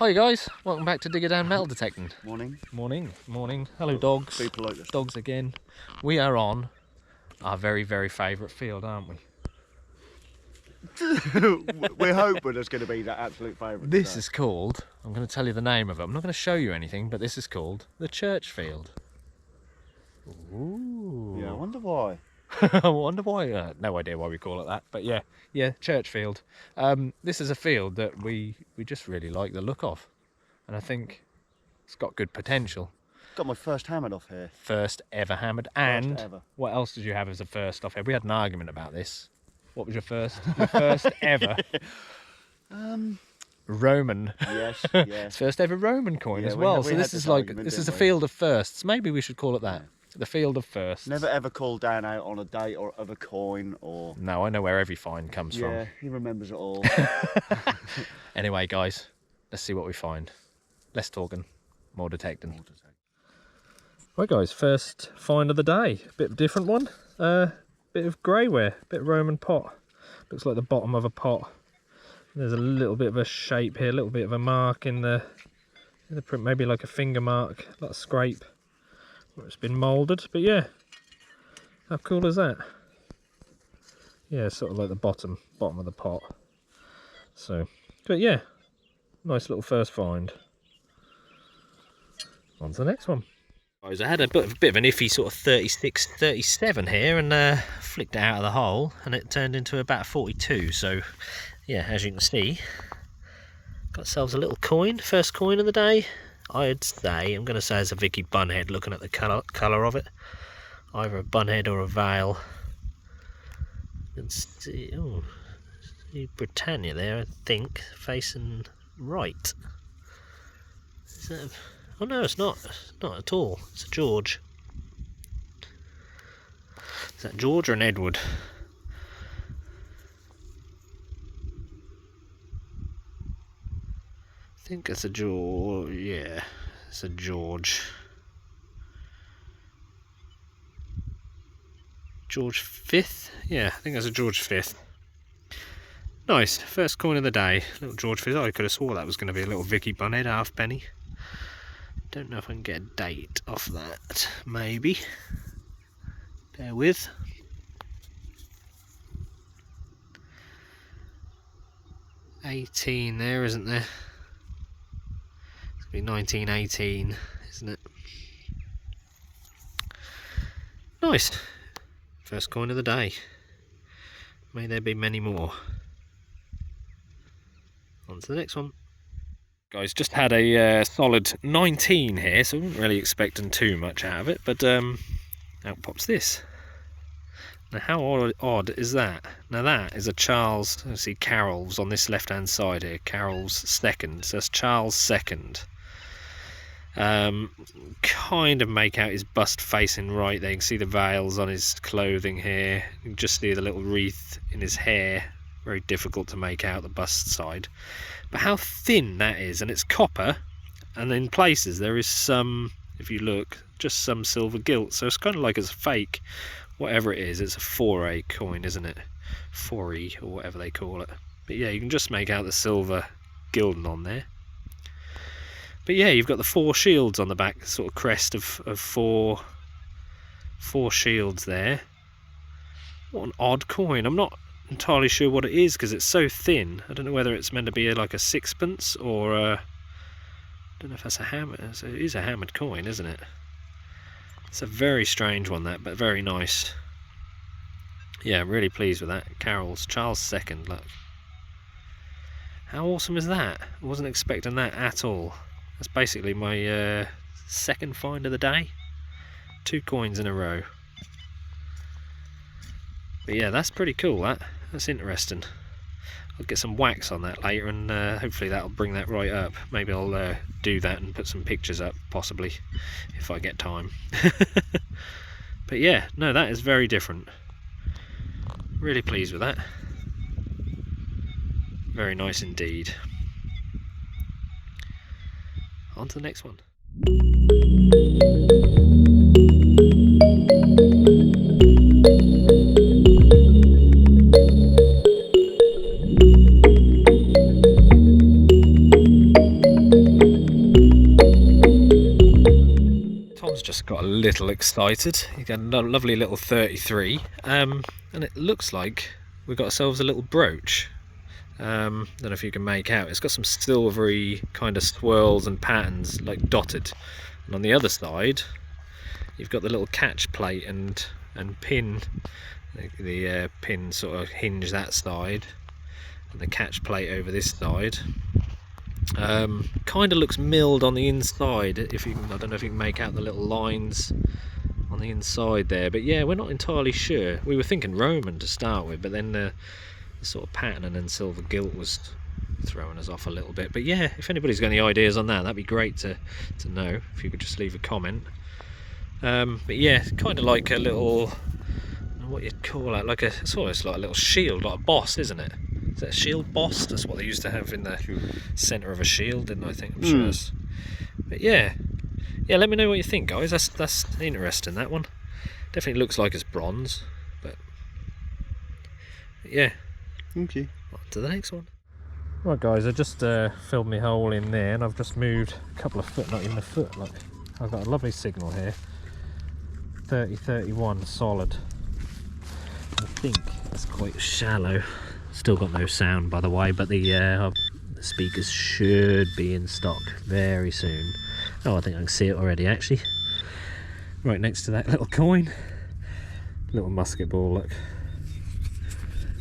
Hi guys, welcome back to Digger Down Metal Detecting. Morning. Morning. Hello dogs. Be polite. Dogs again. We are on our very, very favourite field, aren't we? We're hoping it's going to be that absolute favourite. This is called, I'm going to tell you the name of it. I'm not going to show you anything, but this is called the church field. Ooh. Yeah, I wonder why. I wonder why. No idea why we call it that, but yeah, church field. This is a field that we just really like the look of, and I think it's got good potential. Got my first hammered off here. First ever hammered, and ever. What else did you have as a first off here? We had an argument about this. What was your first? Your first ever? Roman. Yes. It's first ever Roman coin as well. So this is like a field of firsts. Maybe we should call it that. Yeah. The field of firsts. Never ever called Dan out on a date or of a coin or... No, I know where every find comes from. Yeah, he remembers it all. Anyway, guys, let's see what we find. Less talking, more detecting. Right, guys, first find of the day. Bit of a different one. Bit of greyware, bit of Roman pot. Looks like the bottom of a pot. There's a little bit of a shape here, a little bit of a mark in the print, maybe like a finger mark, like a scrape. It's been moulded, but yeah, how cool is that? Yeah, sort of like the bottom of the pot. So, but yeah, nice little first find. On to the next one. Guys, I had a bit of an iffy sort of 36, 37 here, and flicked it out of the hole, and it turned into about 42. So, yeah, as you can see, got ourselves a little coin, first coin of the day. I'd say, I'm going to say it's a Vicky Bunhead, looking at the colour of it. Either a Bunhead or a Vale. You can see, oh, see Britannia there, I think, facing right. Is that oh no, it's not. It's not at all. It's a George. Is that George or an Edward? I think it's a George. Yeah, it's a George. George 5th? Yeah, I think that's a George 5th. Nice, first coin of the day. Little George 5th. Oh, I could have swore that was going to be a little Vicky Bunhead halfpenny. Don't know if I can get a date off that. Maybe. Bear with. '18 there, isn't there? 1918, isn't it? Nice. First coin of the day. May there be many more. On to the next one. Guys, just had a solid 19 here, so I wasn't really expecting too much out of it, but out pops this. Now how odd is that? Now that is a Charles, I see Carroll's on this left hand side here, Carroll's second, so that's Charles second. Kind of make out his bust facing right there. You can see the veils on his clothing here. You can just see the little wreath in his hair. Very difficult to make out the bust side. But how thin that is, and it's copper, and in places there is some, if you look, just some silver gilt. So it's kind of like it's a fake, whatever it is. It's a 4A coin, isn't it? 4E or whatever they call it. But yeah, you can just make out the silver gilding on there. But yeah, you've got the 4 shields on the back, sort of crest of four shields there. What an odd coin. I'm not entirely sure what it is because it's so thin. I don't know whether it's meant to be like a sixpence or I don't know if that's a hammer. So it is a hammered coin, isn't it? It's a very strange one, that, but very nice. Yeah, I'm really pleased with that. Carroll's Charles second, look. How awesome is that? I wasn't expecting that at all. That's basically my second find of the day. 2 coins in a row. But yeah, that's pretty cool, that's interesting. I'll get some wax on that later, and hopefully that'll bring that right up. Maybe I'll do that and put some pictures up, possibly, if I get time. But yeah, no, that is very different. Really pleased with that. Very nice indeed. On to the next one. got a little excited. You got a lovely little 33, and it looks like we've got ourselves a little brooch. Don't know if you can make out. It's got some silvery kind of swirls and patterns, like dotted. And on the other side, you've got the little catch plate and pin. The pin sort of hinge that side, and the catch plate over this side. Kind of looks milled on the inside. If you, I don't know if you can make out the little lines on the inside there, but yeah, we're not entirely sure. We were thinking Roman to start with, but then the sort of pattern and then silver gilt was throwing us off a little bit. But yeah, if anybody's got any ideas on that, that'd be great to know. If you could just leave a comment. But yeah, kind of like a little, what you'd call that, like it's almost like a little shield, like a boss, isn't it? Is that a shield boss? That's what they used to have in the centre of a shield, didn't I think? I'm sure. But yeah, let me know what you think, guys. That's interesting, that one. Definitely looks like it's bronze, but yeah. Okay. On to the next one. Right, guys, I just filled my hole in there, and I've just moved a couple of foot, not even a foot. Look, I've got a lovely signal here. 30-31 solid. I think it's quite shallow. Still got no sound, by the way, but the speakers should be in stock very soon. Oh, I think I can see it already, actually. Right next to that little coin. Little musket ball, look.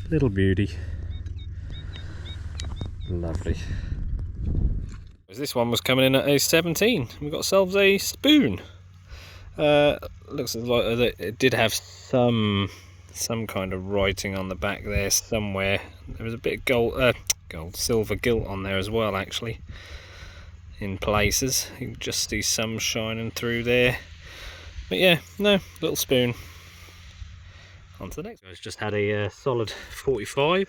Little beauty. Lovely. This one was coming in at a 17. We got ourselves a spoon. Looks like it did have some kind of writing on the back there somewhere. There was a bit of silver gilt on there as well, actually, in places. You can just see some shining through there. But yeah, no, little spoon. On to the next. I've just had a solid 44,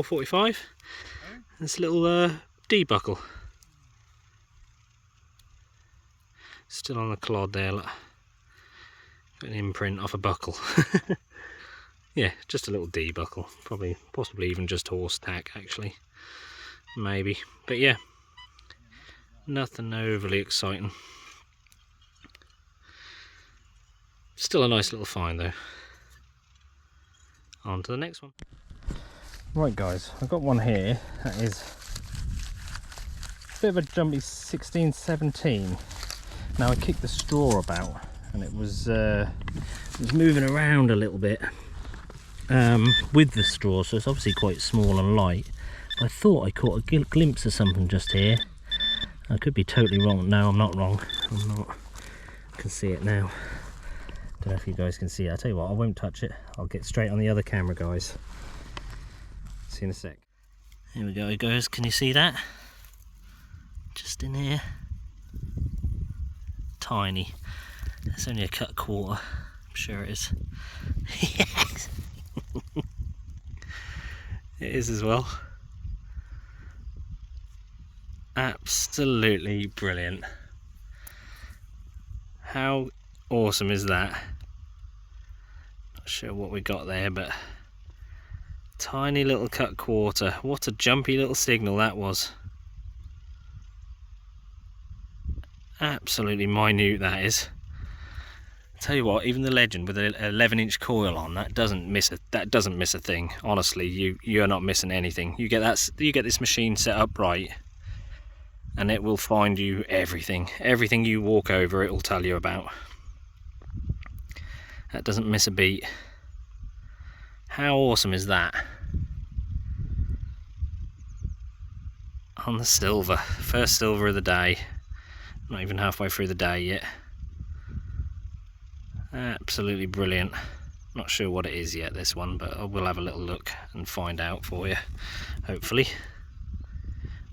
45. This little D buckle. Still on the clod there, look. Got an imprint off a buckle. Yeah, just a little D buckle. Possibly even just horse tack, actually. Maybe. But yeah, nothing overly exciting. Still a nice little find though. On to the next one. Right, guys, I've got one here that is a bit of a jumpy 16-17. Now I kicked the straw about and it was moving around a little bit with the straw, so it's obviously quite small and light. But I thought I caught a glimpse of something just here. I could be totally wrong. No, I'm not wrong. I'm not. I can see it now. Don't know if you guys can see it. I'll tell you what, I won't touch it. I'll get straight on the other camera, guys. See you in a sec. Here we go, guys. Can you see that? Just in here. Tiny. It's only a cut quarter. I'm sure it is. Yes! It is as well. Absolutely brilliant. How awesome is that? Not sure what we got there, but tiny little cut quarter. What a jumpy little signal that was. Absolutely minute that is. Tell you what, even the Legend with an 11-inch coil on, that doesn't miss a thing. Honestly, you are not missing anything. You get this machine set up right, and it will find you everything. Everything you walk over, it will tell you about. That doesn't miss a beat. How awesome is that? On the silver, first silver of the day. Not even halfway through the day yet. Absolutely brilliant. Not sure what it is yet, this one, but I will have a little look and find out for you, hopefully.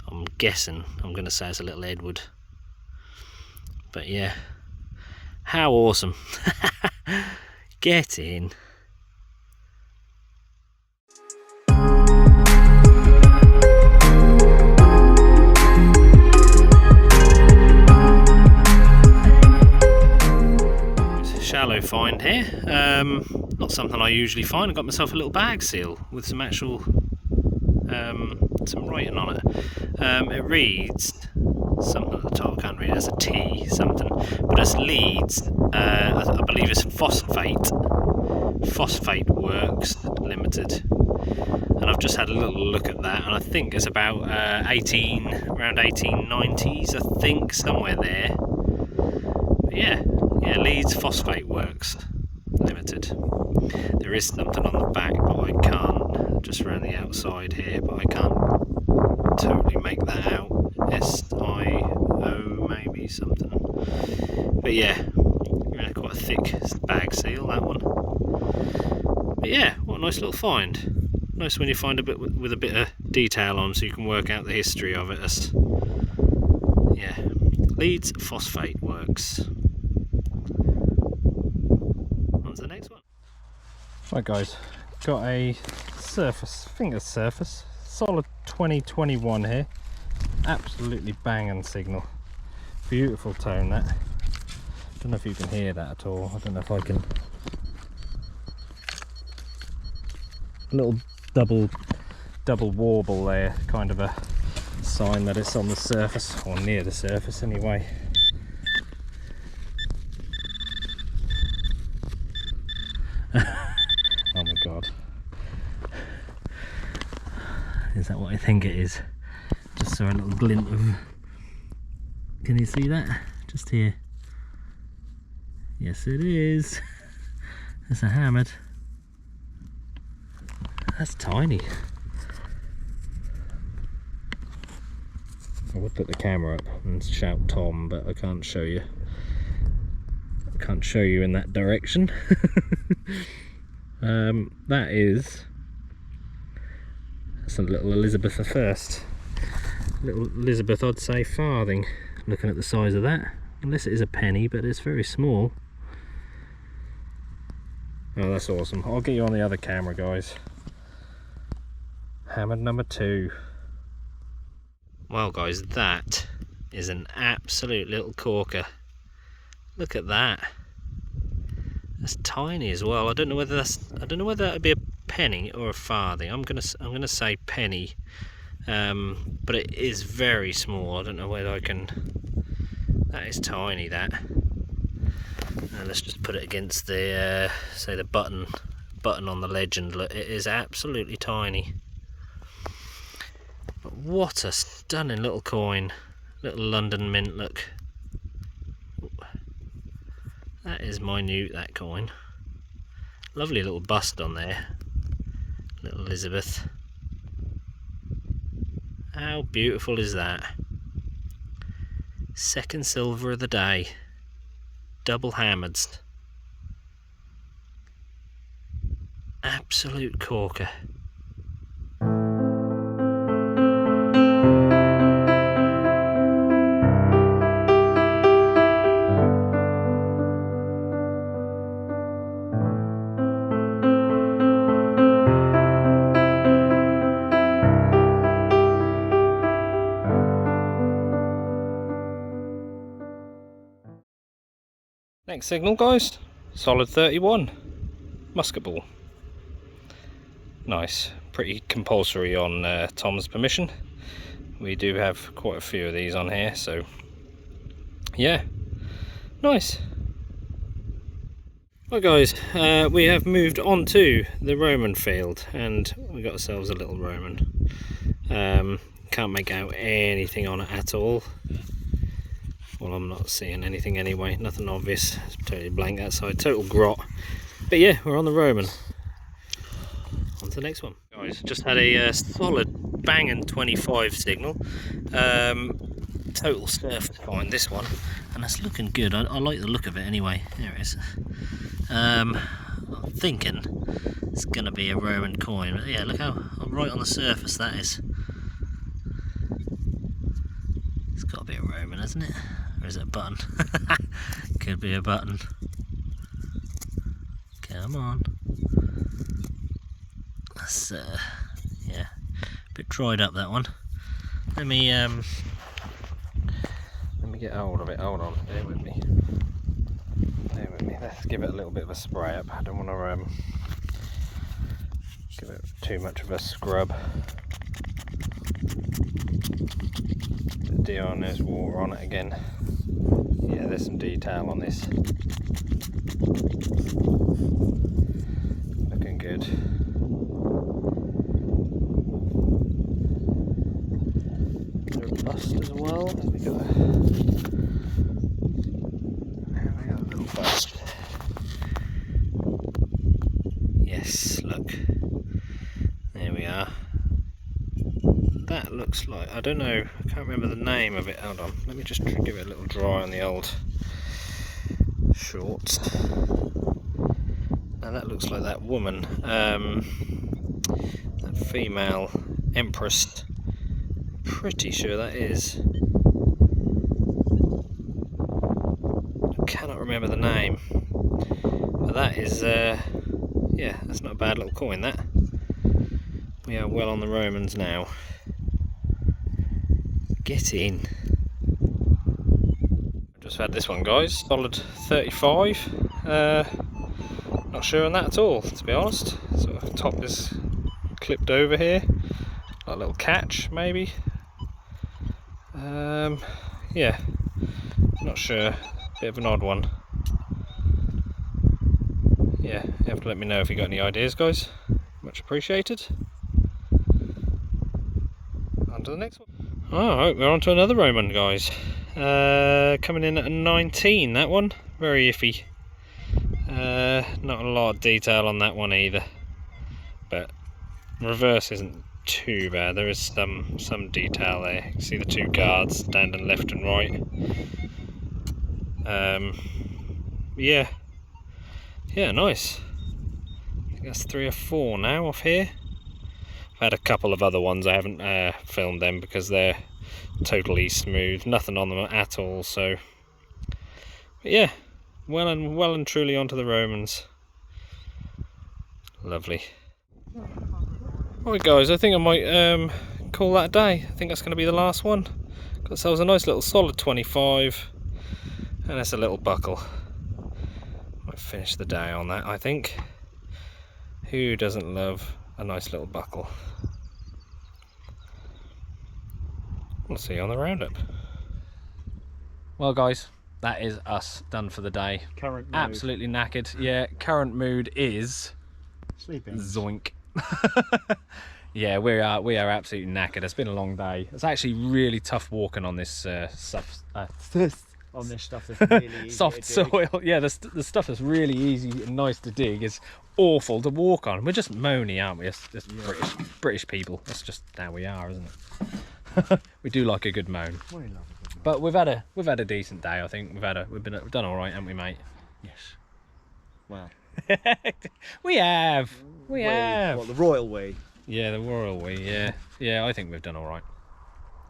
I'm guessing I'm going to say it's a little Edward. But yeah, how awesome. Get in. Shallow find here, not something I usually find. I got myself a little bag seal with some actual some writing on it. It reads something at the top. I can't read it. It's a T something, but it's Leeds. I believe it's phosphate works limited. And I've just had a little look at that, and I think it's about around 1890s, I think, somewhere there. But yeah, Leeds Phosphate Works Limited. There is something on the back, but I can't, just around the outside here, but I can't totally make that out. SIO maybe something. But yeah, quite a thick bag seal, that one. But yeah, what a nice little find. Nice when you find a bit with a bit of detail on, so you can work out the history of it. Yeah, Leeds Phosphate Works. On to the next one. Right guys, got a surface, I think it's surface, solid 2021 here. Absolutely banging signal. Beautiful tone that. Don't know if you can hear that at all. I don't know if I can. A little double warble there, kind of a sign that it's on the surface, or near the surface anyway. Oh my god. Is that what I think it is? Just saw a little glint of... Can you see that? Just here. Yes it is. It's a hammered. That's tiny. I would put the camera up and shout Tom, but I can't show you. I can't show you in that direction. That's a little Elizabethan first. Little Elizabeth, I'd say farthing. Looking at the size of that, unless it is a penny, but it's very small. Oh, that's awesome. I'll get you on the other camera, guys. Hammered number 2. Well guys, that is an absolute little corker. Look at that. That's tiny as well. I don't know whether that would be a penny or a farthing. I'm gonna say penny. But it is very small. I don't know whether I can. That is tiny, that. And let's just put it against the say the button on the legend. Look, it is absolutely tiny. But what a stunning little coin. Little London mint, look. That is minute, that coin. Lovely little bust on there. Little Elizabeth. How beautiful is that? Second silver of the day. Double hammered. Absolute corker. Next signal, guys, solid 31 musket ball. Nice, pretty compulsory on Tom's permission. We do have quite a few of these on here, so yeah, nice. Well guys, we have moved on to the Roman field, and we got ourselves a little Roman. Can't make out anything on it at all. Well, I'm not seeing anything anyway, nothing obvious. It's totally blank outside, total grot. But yeah, we're on the Roman. On to the next one. Guys, just had a solid banging 25 signal. Total surface find, this one. And that's looking good. I like the look of it anyway. There it is. I'm thinking it's going to be a Roman coin. But yeah, look how right on the surface that is. It's got to be a Roman, hasn't it? Or is it a button? Could be a button. Come on. That's yeah, a bit dried up, that one. Let me get hold of it. Hold on, bear with me. Bear with me. Let's give it a little bit of a spray up. I don't want to give it too much of a scrub. The deer on there's water on it again. Yeah, there's some detail on this. Looking good. There a bust as well. There we go. There we go, a little bust. Yes, look. There we are. That looks like, I don't know, I can't remember the name of it. Hold on, let me just give it a little dry on the old shorts. Now that looks like that woman, that female empress. Pretty sure that is. I cannot remember the name. But that is, yeah, that's not a bad little coin, that. We are well on the Romans now. Get in. Just had this one, guys. Solid 35. Not sure on that at all, to be honest. So top is clipped over here. Like a little catch, maybe. Yeah. Not sure. Bit of an odd one. Yeah, you have to let me know if you got any ideas, guys. Much appreciated. On to the next one. Alright, we're on to another Roman, guys. Coming in at a 19, that one. Very iffy. Not a lot of detail on that one either. But reverse isn't too bad. There is some detail there. You can see the two guards standing left and right. Yeah. Yeah, nice. I think that's 3 or 4 now off here. I've had a couple of other ones, I haven't filmed them because they're totally smooth, nothing on them at all. So, but yeah, well and truly onto the Romans. Lovely. Right, guys, I think I might call that a day. I think that's going to be the last one. Got ourselves a nice little solid 25, and that's a little buckle. Might finish the day on that, I think. Who doesn't love a nice little buckle? We'll see you on the roundup. Well, guys, that is us done for the day. Current mood. Absolutely knackered. Yeah, current mood is Sleeping. zoink. Yeah, we are absolutely knackered. It's been a long day. It's actually really tough walking on this stuff. On this stuff that's really easy Soft to dig. soil. Yeah, the stuff that's really easy and nice to dig is awful to walk on. We're just moany, aren't we? It's just British people. That's just how we are, isn't it? We do like a good moan. We love a good moan. But we've had a decent day. I think we've done all right, haven't we, mate? Yes. Well. We have. We We, have. what, the royal we? Yeah, the royal we. Yeah, yeah. I think we've done all right.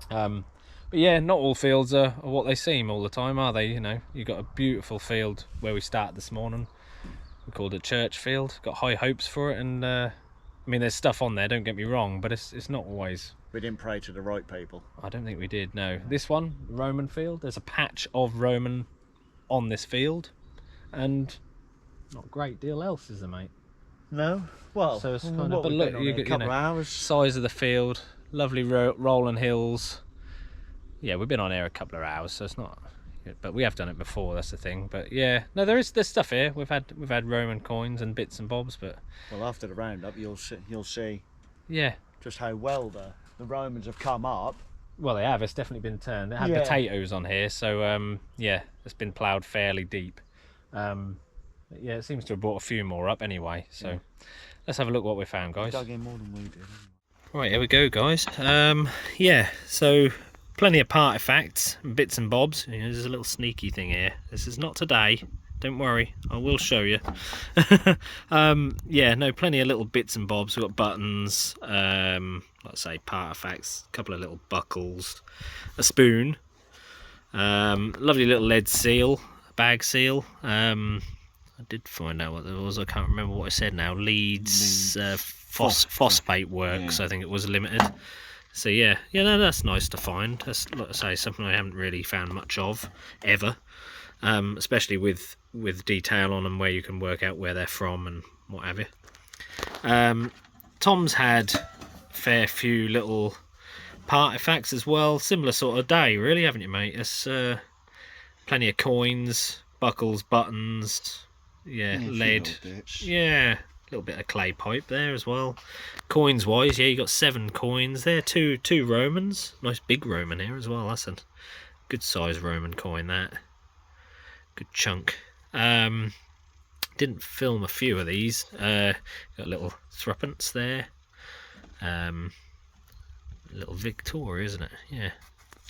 But yeah, not all fields are what they seem all the time, are they? You know, you've got a beautiful field where we started this morning. We called it Church Field. Got high hopes for it, and I mean, there's stuff on there. Don't get me wrong, but it's not always. We didn't pray to the right people. I don't think we did. No, this one, Roman field. There's a patch of Roman on this field, and not a great deal else, is there, mate? No. Well, So it's kind of. what But we've look, been on you here, a got, couple of know, hours. size of the field, lovely rolling hills. Yeah, we've been on here a couple of hours, so it's not. But we have done it before. That's the thing. But yeah, no, there's stuff here. We've had Roman coins and bits and bobs, but Well, after the roundup, you'll see yeah. just how well the Romans have come up. Well, they have. It's definitely been turned. They had Yeah. potatoes on here, so yeah, it's been ploughed fairly deep. But yeah, it seems to have brought a few more up anyway. So Yeah. let's have a look what we found, guys. Dug in more than we did. Right, here we go, guys. Yeah, so plenty of artifacts and bits and bobs. You know, there's a little sneaky thing here. This is not today. Don't worry, I will show you. Yeah, no, plenty of little bits and bobs. We've got buttons, let's say artifacts, a couple of little buckles, a spoon, lovely little lead seal, bag seal. I did find out what there was. I can't remember what I said now. Leeds phosphate works. Yeah. I think it was limited. So yeah, no, that's nice to find. That's, like I say, something I haven't really found much of ever, especially with detail on them where you can work out where they're from and what have you. Tom's had a fair few little artifacts as well. Similar sort of day, really, haven't you, mate? It's plenty of coins, buckles, buttons, yeah, lead, yeah, a little bit of clay pipe there as well. Coins wise, yeah, you got 7 coins there, two Romans, nice big Roman here as well. That's a good size Roman coin, that good chunk. Didn't film a few of these. Got little threepence there. Little Victoria, isn't it? Yeah.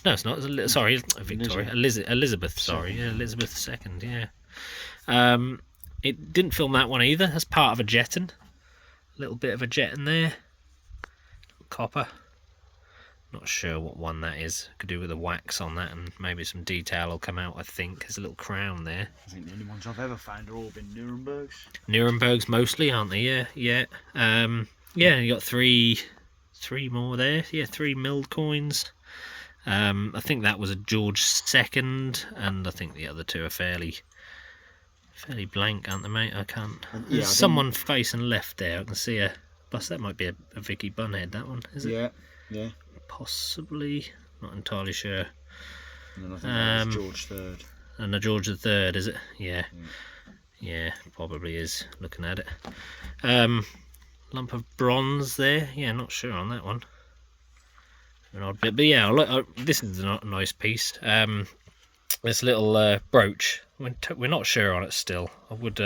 No, it's not. It's a little, sorry, Victoria. Elizabeth. Sorry, yeah, Elizabeth II. Yeah. It didn't film that one either. That's part of a jetton. A little bit of a jetton there. Copper. Not sure what one that is. Could do with the wax on that, and maybe some detail will come out. I think there's a little crown there. I think the only ones I've ever found are all been Nurembergs. Nurembergs mostly, aren't they? Yeah, yeah. Yeah. You got three more there. Yeah, 3 milled coins. I think that was a George II, and I think the other 2 are fairly blank, aren't they, mate? I can't. There's someone facing left there. I can see a bust. That might be a Vicky Bunhead. That one, is it? Yeah, yeah. Possibly. Not entirely sure. And then I think that was George III. And a George III, is it? Yeah. Yeah, probably is. Looking at it. Lump of bronze there. Yeah, not sure on that one. An odd bit, but yeah, this is a nice piece. This little brooch, we're not sure on it still. I would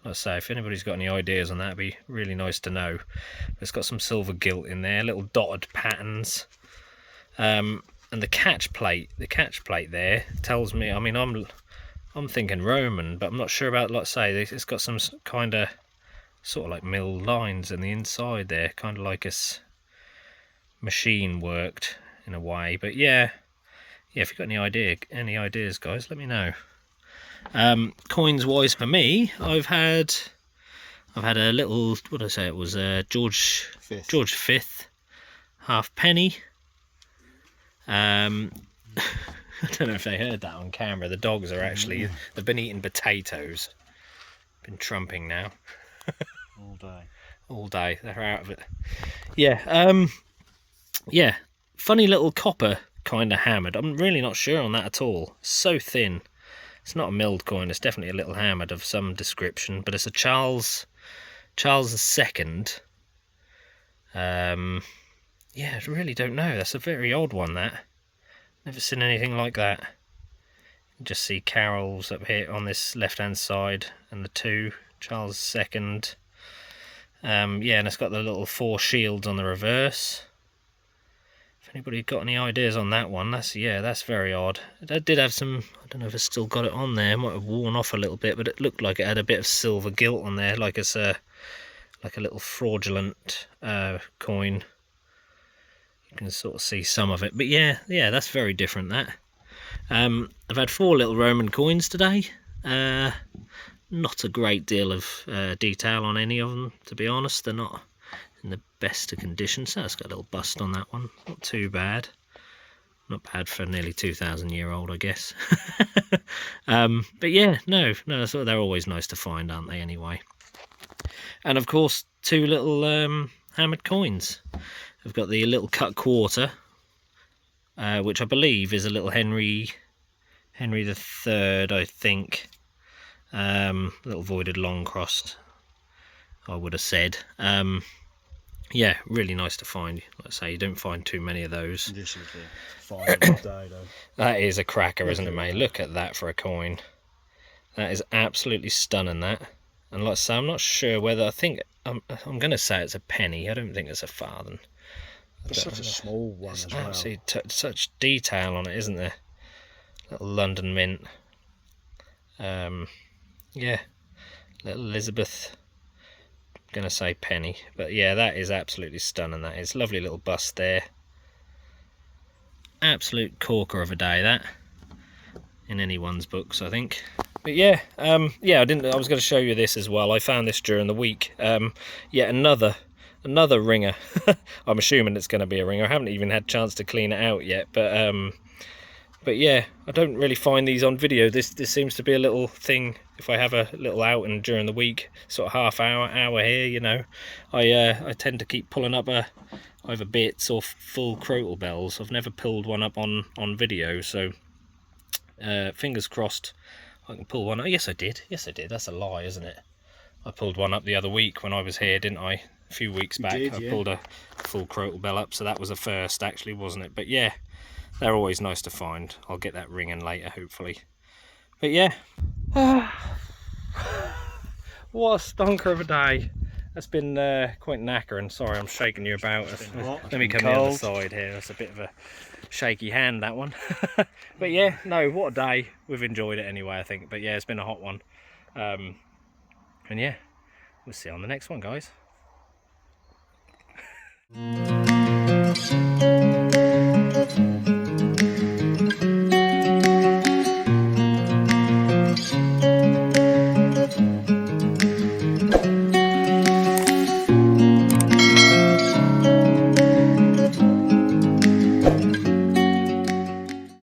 let's say, if anybody's got any ideas on that, it'd be really nice to know. It's got some silver gilt in there, little dotted patterns, and the catch plate there tells me, I mean, I'm thinking Roman, but I'm not sure about, like say, it's got some kind of sort of like mill lines in the inside there, kind of like it's machine worked in a way. But yeah, if you've got any ideas, guys, let me know. Coins wise for me, I've had a little, what did I say, it was George V halfpenny. I don't know if they heard that on camera. The dogs are actually, they've been eating potatoes, been trumping now. all day they're out of it. Yeah, funny little copper kind of hammered. I'm really not sure on that at all. It's so thin. It's not a milled coin. It's definitely a little hammered of some description, but it's a Charles II. Yeah, I really don't know. That's a very odd one, that. Never seen anything like that. You can just see Carol's up here on this left-hand side, and the 2 Charles II. Yeah, and it's got the little 4 shields on the reverse. Anybody got any ideas on that one? That's very odd. It did have some, I don't know if it's still got it on there, it might have worn off a little bit, but it looked like it had a bit of silver gilt on there, like it's a little fraudulent coin. You can sort of see some of it, but yeah, that's very different, that. I've had 4 little Roman coins today. Not a great deal of detail on any of them, to be honest. They're not in the best of condition. So it's got a little bust on that one, not too bad. Not bad for a nearly 2,000-year-old, I guess. But yeah, no, so they're always nice to find, aren't they, anyway? And of course, 2 little hammered coins. I've got the little cut quarter, which I believe is a little Henry III, I think. Little voided long crossed, I would have said. Yeah, really nice to find. Like I say, you don't find too many of those. That is a cracker, isn't it, mate? Look at that for a coin. That is absolutely stunning, that. And like I say, I'm not sure whether, I think, I'm going to say it's a penny. I don't think it's a farthing. It's such a small one as well. Absolutely such detail on it, isn't there? Little London mint. Yeah, little Elizabeth. Gonna say penny, but yeah, that is absolutely stunning. That is lovely little bust there. Absolute corker of a day, that, in anyone's books, I think. But yeah, yeah, I was going to show you this as well. I found this during the week. Yeah, another ringer. I'm assuming it's going to be a ringer. I haven't even had a chance to clean it out yet, but But yeah, I don't really find these on video. This seems to be a little thing if I have a little outing during the week, sort of half hour here, you know. I tend to keep pulling up either bits or full crotal bells. I've never pulled one up on video, so fingers crossed I can pull one up. Yes I did, that's a lie, isn't it? I pulled one up the other week when I was here, didn't I? A few weeks back. I pulled a full crotal bell up, so that was a first actually, wasn't it? But yeah, they're always nice to find. I'll get that ringing later, hopefully. But yeah. What a stonker of a day. That's been quite knackering. Sorry, I'm shaking you about. Let me come the other side here. That's a bit of a shaky hand, that one. But yeah, no, what a day. We've enjoyed it anyway, I think. But yeah, it's been a hot one. And yeah, we'll see you on the next one, guys.